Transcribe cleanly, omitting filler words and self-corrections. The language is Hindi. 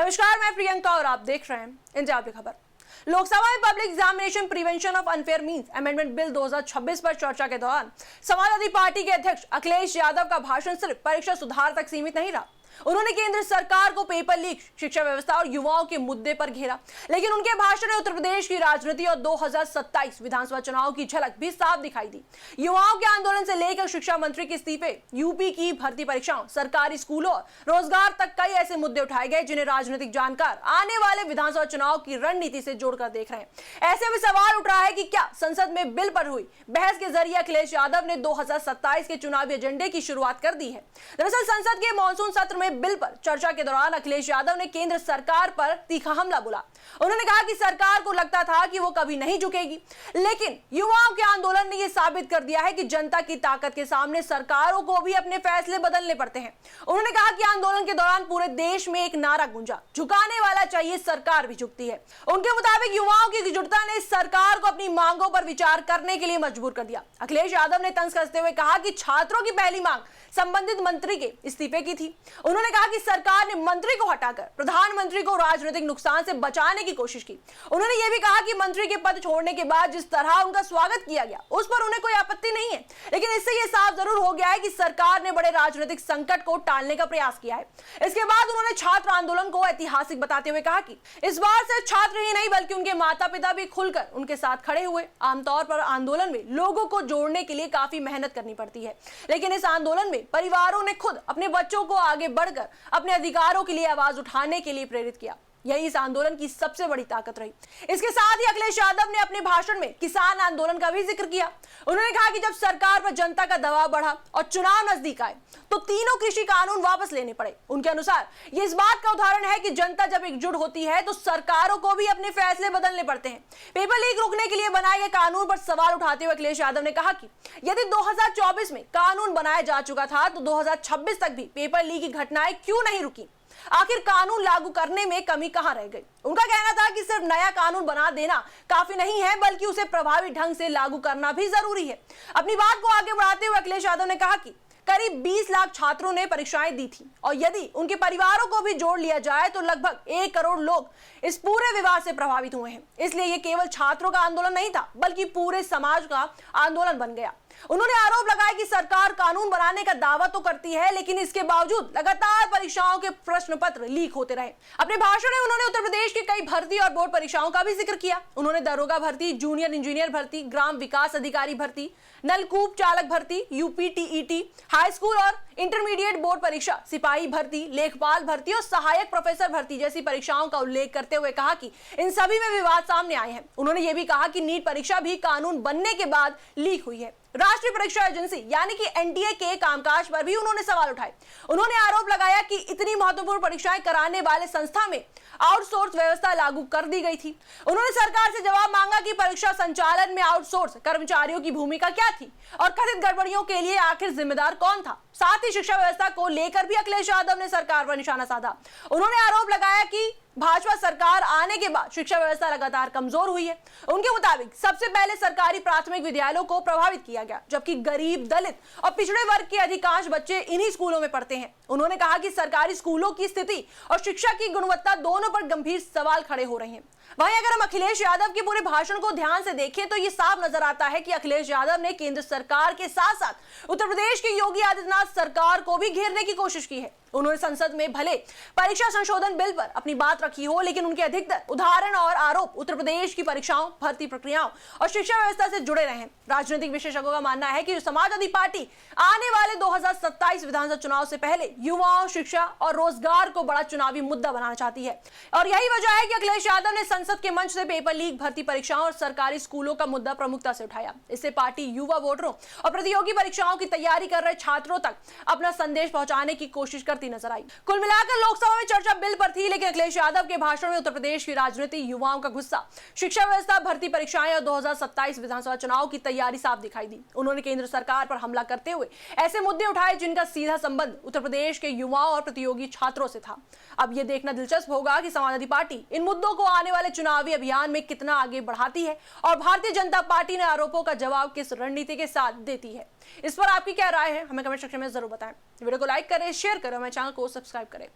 नमस्कार, मैं प्रियंका और आप देख रहे हैं इंडिया की खबर। लोकसभा में public examination prevention of unfair means amendment bill 2026 पर चर्चा के दौरान समाजवादी पार्टी के अध्यक्ष अखिलेश यादव का भाषण सिर्फ परीक्षा सुधार तक सीमित नहीं रहा। उन्होंने केंद्र सरकार को पेपर लीक, शिक्षा व्यवस्था और युवाओं के मुद्दे पर घेरा, लेकिन उनके भाषण में उत्तर प्रदेश की राजनीति और 2027 विधानसभा चुनाव की झलक भी साफ दिखाई दी। युवाओं के आंदोलन से लेकर शिक्षा मंत्री के इस्तीफे, यूपी की भर्ती परीक्षाओं, सरकारी स्कूलों और रोजगार तक कई ऐसे मुद्दे उठाए गए जिन्हें राजनीतिक जानकार आने वाले विधानसभा चुनाव की रणनीति से जोड़कर देख रहे हैं। ऐसे में सवाल उठ रहा है कि क्या संसद में बिल पर हुई बहस के जरिए अखिलेश यादव ने 2027 के चुनावी एजेंडे की शुरुआत कर दी है। दरअसल संसद के मॉनसून सत्र में बिल पर चर्चा के दौरान अखिलेश यादव ने केंद्र सरकार पर तीखा हमला बोला। उन्होंने कहा कि सरकार को लगता था कि वो कभी नहीं झुकेगी, लेकिन युवाओं के आंदोलन ने यह साबित कर दिया है कि जनता की ताकत के सामने सरकारों को भी अपने फैसले बदलने पड़ते हैं। उन्होंने कहा कि आंदोलन के दौरान पूरे देश में एक नारा गूंजा, झुकाने वाला चाहिए, सरकार भी झुकती है। उनके मुताबिक युवाओं की एकजुटता ने सरकार को अपनी मांगों पर विचार करने के लिए मजबूर कर दिया। अखिलेश यादव ने तंज कसते हुए कहा कि छात्रों की पहली मांग संबंधित मंत्री के इस्तीफे की थी। उन्होंने कहा कि सरकार ने मंत्री को हटाकर प्रधानमंत्री को राजनीतिक नुकसान से बचाने की कोशिश की। उन्होंने यह भी कहा कि मंत्री के पद छोड़ने के बाद जिस तरह उनका स्वागत किया गया उस पर उन्हें कोई आपत्ति नहीं है, लेकिन इससे यह साफ जरूर हो गया है कि सरकार ने बड़े राजनीतिक संकट को टालने का प्रयास किया है। इसके बाद उन्होंने छात्र आंदोलन को ऐतिहासिक बताते हुए कहा कि इस बार से छात्र ही नहीं बल्कि उनके माता पिता भी खुलकर उनके साथ खड़े हुए। आमतौर पर आंदोलन में लोगों को जोड़ने के लिए काफी मेहनत करनी पड़ती है, लेकिन इस आंदोलन में परिवारों ने खुद अपने बच्चों को आगे बढ़कर अपने अधिकारों के लिए आवाज उठाने के लिए प्रेरित किया। यही इस आंदोलन की सबसे बड़ी ताकत रही। इसके साथ ही अखिलेश यादव ने अपने भाषण में किसान आंदोलन का भी जिक्र किया। उन्होंने कहा कि जब सरकार पर जनता का दबाव बढ़ा और चुनाव नजदीक आए तो तीनों कृषि कानून वापस लेने पड़े। उनके अनुसार ये इस बात का उदाहरण है कि जनता जब एकजुट होती है तो सरकारों को भी अपने फैसले बदलने पड़ते हैं। पेपर लीक रोकने के लिए बनाए गए कानून पर सवाल उठाते हुए अखिलेश यादव ने कहा कि यदि 2024 में कानून बनाया जा चुका था तो 2026 तक भी पेपर लीक की घटनाएं क्यों नहीं रुकी? आखिर कानून लागू करने में कमी कहां रह गई? उनका कहना था कि सिर्फ नया कानून बना देना काफी नहीं है, बल्कि उसे प्रभावी ढंग से लागू करना भी जरूरी है। अपनी बात को आगे बढ़ाते हुए अखिलेश यादव ने कहा कि करीब 20 लाख छात्रों ने परीक्षाएं दी थी और यदि उनके परिवारों को भी जोड़ लिया जाए तो लगभग 1 करोड़ लोग इस पूरे विवाद से प्रभावित हुए हैं। इसलिए ये केवल छात्रों का आंदोलन नहीं था बल्कि पूरे समाज का आंदोलन बन गया। उन्होंने आरोप लगाया कि सरकार कानून बनाने का दावा तो करती है, लेकिन इसके बावजूद लगातार परीक्षाओं के प्रश्न पत्र लीक होते रहे। अपने भाषण में उन्होंने उत्तर प्रदेश की कई भर्ती और बोर्ड परीक्षाओं का भी जिक्र किया। उन्होंने दरोगा भर्ती, जूनियर इंजीनियर भर्ती, ग्राम विकास अधिकारी भर्ती, नलकूप चालक भर्ती, यूपी टीईटी, हाई स्कूल और इंटरमीडिएट बोर्ड परीक्षा, सिपाही भर्ती, लेखपाल भर्ती और सहायक प्रोफेसर भर्ती जैसी परीक्षाओं का उल्लेख करते हुए कहा कि इन सभी में विवाद सामने आए हैं। उन्होंने ये भी कहा कि नीट परीक्षा भी कानून बनने के बाद लीक हुई है। राष्ट्रीय परीक्षा एजेंसी यानी कि एनटीए के कामकाज पर भी उन्होंने सवाल उठाए। उन्होंने आरोप लगाया कि इतनी महत्वपूर्ण परीक्षाएं कराने वाले संस्था में आउटसोर्स व्यवस्था लागू कर दी गई थी। उन्होंने सरकार से जवाब मांगा कि परीक्षा संचालन में आउटसोर्स कर्मचारियों की भूमिका क्या थी और कथित गड़बड़ियों के लिए आखिर जिम्मेदार कौन था। साथ ही शिक्षा व्यवस्था को लेकर भी अखिलेश यादव ने सरकार पर निशाना साधा। उन्होंने आरोप लगाया कि भाजपा सरकार आने के बाद शिक्षा व्यवस्था लगातार कमजोर हुई है। उनके मुताबिक सबसे पहले सरकारी प्राथमिक विद्यालयों को प्रभावित किया गया, जबकि गरीब, दलित और पिछड़े वर्ग के अधिकांश बच्चे इन्हीं स्कूलों में पढ़ते हैं। उन्होंने कहा कि सरकारी स्कूलों की स्थिति और शिक्षा की गुणवत्ता दोनों पर गंभीर सवाल खड़े हो रहे हैं। वहीं अगर हम अखिलेश यादव के पूरे भाषण को ध्यान से देखें तो ये साफ नजर आता है कि अखिलेश यादव ने केंद्र सरकार के साथ साथ उत्तर प्रदेश की योगी आदित्यनाथ सरकार को भी घेरने की कोशिश की है। उन्होंने संसद में भले परीक्षा संशोधन बिल पर अपनी बात रखी हो, लेकिन उनके अधिकतर उदाहरण और आरोप उत्तर प्रदेश की परीक्षाओं, भर्ती प्रक्रियाओं और शिक्षा व्यवस्था से जुड़े रहे हैं। राजनीतिक विशेषज्ञों का मानना है कि समाजवादी पार्टी आने वाले 2027 विधानसभा चुनाव से पहले युवाओं, शिक्षा और रोजगार को बड़ा चुनावी मुद्दा बनाना चाहती है और यही वजह है कि अखिलेश यादव ने संसद के मंच से पेपर लीक, भर्ती परीक्षाओं और सरकारी स्कूलों का मुद्दा प्रमुखता से उठाया। इससे पार्टी युवा वोटरों और प्रतियोगी परीक्षाओं की तैयारी कर रहे छात्रों तक अपना संदेश पहुंचाने की कोशिश करती नजर आई। कुल मिलाकर लोकसभा में चर्चा बिल पर थी, लेकिन अखिलेश यादव के भाषण में उत्तर प्रदेश की राजनीति, युवाओं का गुस्सा, शिक्षा व्यवस्था, भर्ती परीक्षाएं और 2027 विधानसभा चुनाव की तैयारी साफ दिखाई दी। उन्होंने केंद्र सरकार पर हमला करते हुए ऐसे मुद्दे उठाए जिनका सीधा संबंध उत्तर प्रदेश के युवाओं और प्रतियोगी छात्रों से था। अब यह देखना दिलचस्प होगा कि समाजवादी पार्टी इन मुद्दों को आने वाले चुनावी अभियान में कितना आगे बढ़ाती है और भारतीय जनता पार्टी ने आरोपों का जवाब किस रणनीति के साथ देती है। इस पर आपकी क्या राय है, हमें कमेंट सेक्शन में जरूर बताएं। वीडियो को लाइक करें, शेयर करें, हमारे चैनल को सब्सक्राइब करें।